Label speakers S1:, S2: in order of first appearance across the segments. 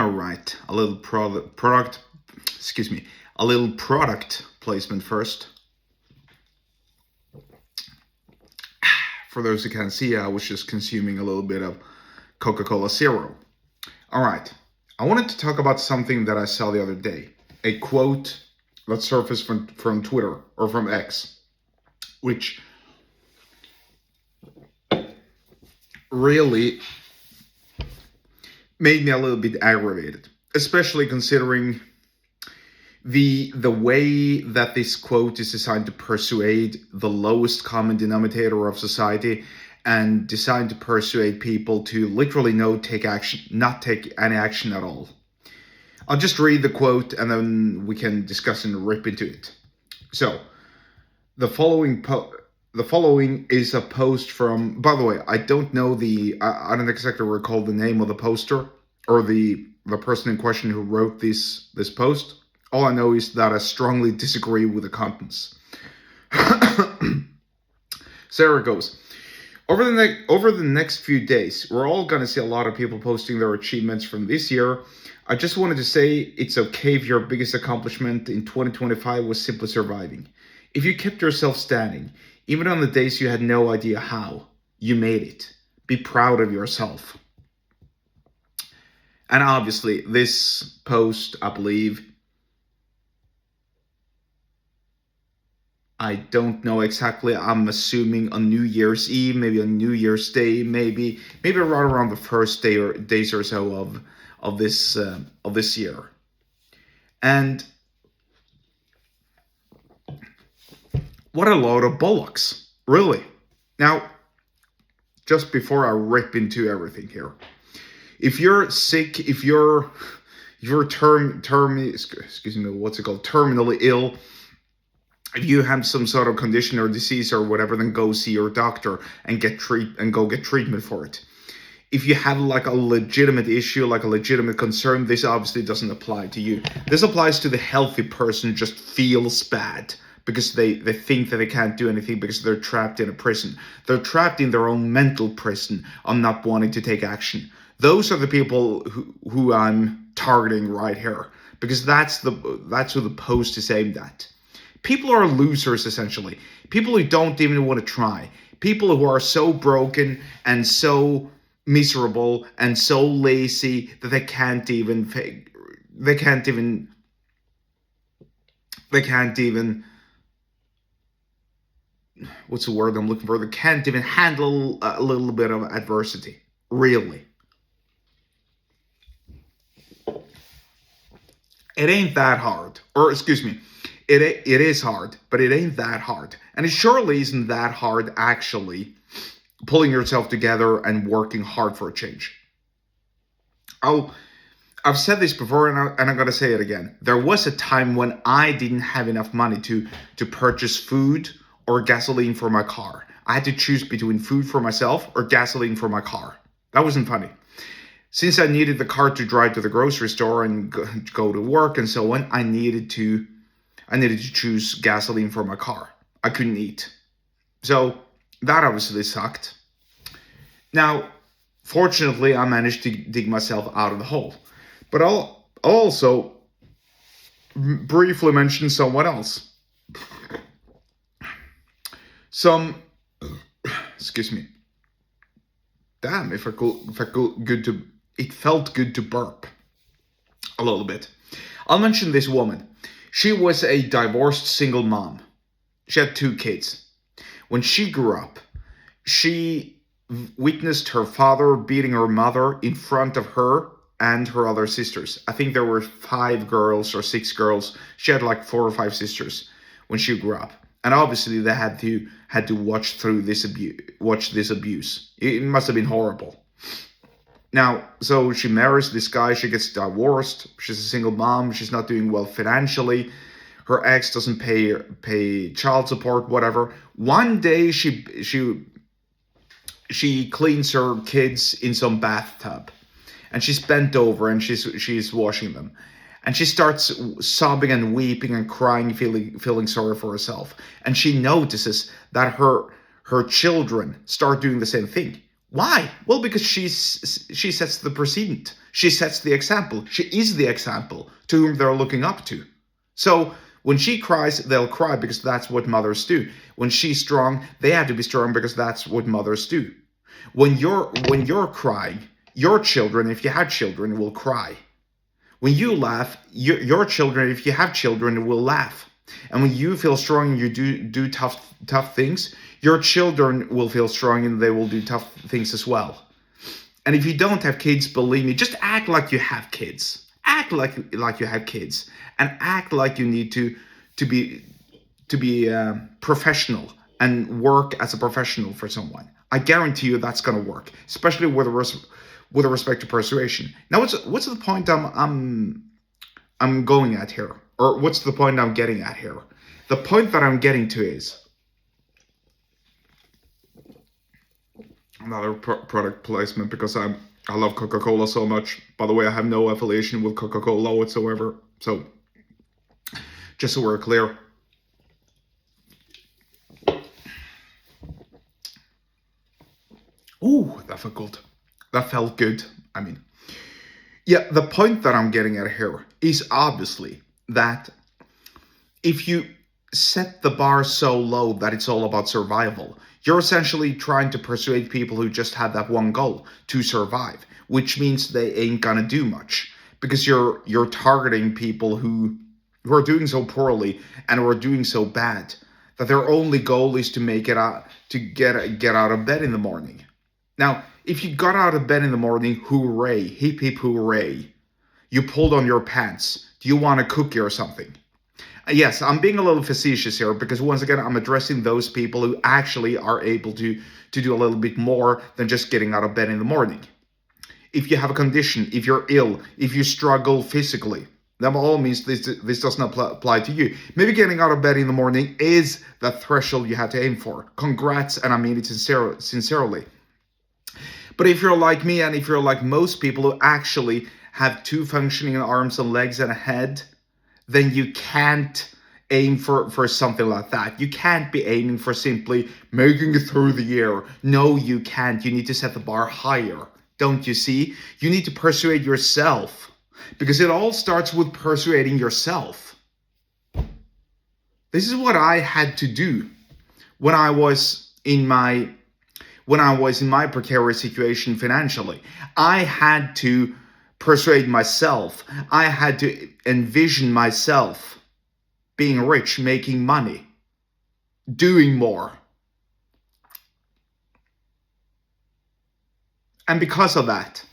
S1: All right, a little a little product placement first. For those who can't see, I was just consuming a little bit of Coca-Cola Zero. All right, I wanted to talk about something that I saw the other day. A quote that surfaced from Twitter or from X, which really made me a little bit aggravated, especially considering the way that this quote is designed to persuade the lowest common denominator of society and designed to persuade people to literally not take any action at all. I'll just read the quote and then we can discuss and rip into it. So, the following is a post from, by the way, I don't know I don't exactly recall the name of the poster or the person in question who wrote this post. All I know is that I strongly disagree with the contents. So here it goes. Over the next few days, we're all going to see a lot of people posting their achievements from this year. I just wanted to say it's okay if your biggest accomplishment in 2025 was simply surviving. If you kept yourself standing, even on the days you had no idea how, you made it. Be proud of yourself. And obviously, this post, I believe, I don't know exactly. I'm assuming on New Year's Eve, maybe on New Year's Day, maybe right around the first day or days or so of this year. And what a load of bollocks, really. Now, just before I rip into everything here, if you're sick, if you're terminally ill, if you have some sort of condition or disease or whatever, then go see your doctor and get treatment for it. If you have like a legitimate issue, like a legitimate concern, this obviously doesn't apply to you. This applies to the healthy person who just feels bad because they think that they can't do anything because they're trapped in a prison. They're trapped in their own mental prison on not wanting to take action. Those are the people who I'm targeting right here, because that's who the post is aimed at. People are losers, essentially. People who don't even want to try. People who are so broken and so miserable and so lazy that they can't even what's the word I'm looking for? They can't even handle a little bit of adversity. Really. It ain't that hard. Or, excuse me, it is hard, but it ain't that hard. And it surely isn't that hard, actually, pulling yourself together and working hard for a change. I've said this before, and I'm going to say it again. There was a time when I didn't have enough money to purchase food or gasoline for my car. I had to choose between food for myself or gasoline for my car. That wasn't funny. Since I needed the car to drive to the grocery store and go to work and so on, I needed to choose gasoline for my car. I couldn't eat. So that obviously sucked. Now, fortunately, I managed to dig myself out of the hole. But I'll also briefly mention someone else. Excuse me. Damn, it felt good to burp a little bit. I'll mention this woman. She was a divorced single mom. She had 2 kids. When she grew up, she witnessed her father beating her mother in front of her and her other sisters. I think there were 5 girls or 6 girls. She had like 4 or 5 sisters when she grew up. And obviously they had to watch this abuse. It must have been horrible. Now, so she marries this guy, she gets divorced, she's a single mom, she's not doing well financially, her ex doesn't pay child support, whatever. One day she cleans her kids in some bathtub, and she's bent over and she's washing them. And she starts sobbing and weeping and crying, feeling sorry for herself. And she notices that her children start doing the same thing. Why? Well, because she sets the precedent. She sets the example. She is the example to whom they're looking up to. So when she cries, they'll cry because that's what mothers do. When she's strong, they have to be strong because that's what mothers do. When you're crying, your children, if you had children, will cry. When you laugh, your children, if you have children, will laugh. And when you feel strong and you do tough things, your children will feel strong and they will do tough things as well. And if you don't have kids, believe me, just act like you have kids. Act like you have kids, and act like you need to be professional and work as a professional for someone. I guarantee you that's going to work, especially with respect to persuasion. Now, what's the point I'm going at here, or what's the point I'm getting at here? The point that I'm getting to is another product placement, because I love Coca-Cola so much. By the way, I have no affiliation with Coca-Cola whatsoever. So just so we're clear. Ooh, that felt good. That felt good. I mean, yeah, the point that I'm getting at here is obviously that if you set the bar so low that it's all about survival, you're essentially trying to persuade people who just have that one goal, to survive, which means they ain't gonna do much, because you're targeting people who are doing so poorly and who are doing so bad that their only goal is to make it out, to get out of bed in the morning. Now, if you got out of bed in the morning, hooray, hip hip hooray, you pulled on your pants. Do you want a cookie or something? Yes, I'm being a little facetious here, because once again, I'm addressing those people who actually are able to do a little bit more than just getting out of bed in the morning. If you have a condition, if you're ill, if you struggle physically, then by all means, this does not apply to you. Maybe getting out of bed in the morning is the threshold you have to aim for. Congrats, and I mean it sincerely. But if you're like me, and if you're like most people who actually have two functioning arms and legs and a head, then you can't aim for something like that. You can't be aiming for simply making it through the year. No, you can't. You need to set the bar higher. Don't you see? You need to persuade yourself, because it all starts with persuading yourself. This is what I had to do when I was in my precarious situation financially. I had to persuade myself. I had to envision myself being rich, making money, doing more. And because of that,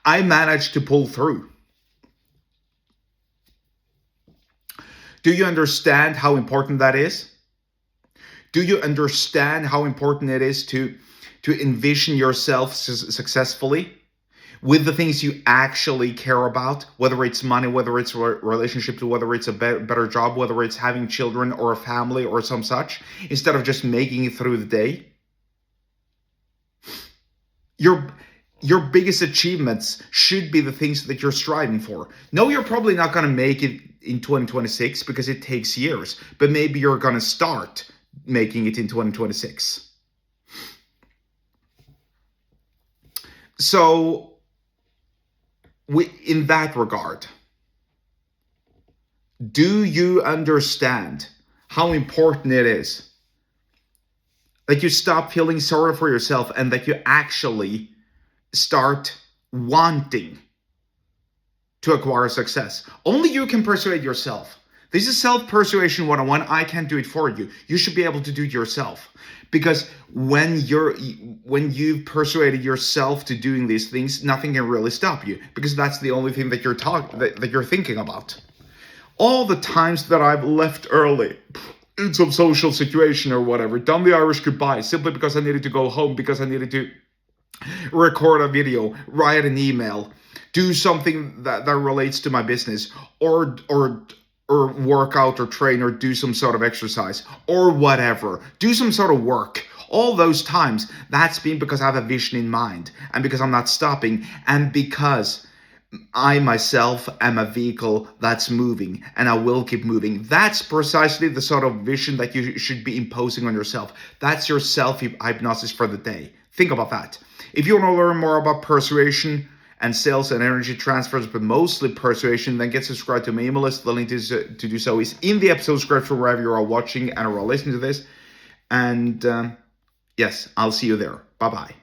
S1: I managed to pull through. Do you understand how important that is? Do you understand how important it is to envision yourself successfully with the things you actually care about, whether it's money, whether it's relationships, whether it's a better job, whether it's having children or a family or some such, instead of just making it through the day? Your biggest achievements should be the things that you're striving for. No, you're probably not going to make it in 2026 because it takes years, but maybe you're going to start making it in 2026. So, in that regard, do you understand how important it is that you stop feeling sorry for yourself and that you actually start wanting to acquire success? Only you can persuade yourself. This is self-persuasion 101. I can't do it for you. You should be able to do it yourself. Because when you've persuaded yourself to doing these things, nothing can really stop you, because that's the only thing that you're thinking about. All the times that I've left early in some social situation or whatever, done the Irish goodbye simply because I needed to go home, because I needed to record a video, write an email, do something that relates to my business, or work out or train or do some sort of exercise or whatever, do some sort of work. All those times, that's been because I have a vision in mind, and because I'm not stopping, and because I myself am a vehicle that's moving, and I will keep moving. That's precisely the sort of vision that you should be imposing on yourself. That's your self hypnosis for the day. Think about that. If you want to learn more about persuasion and sales and energy transfers, but mostly persuasion, then get subscribed to my email list. The link to do so is in the episode description wherever you are watching and or listening to this. And yes, I'll see you there. Bye bye.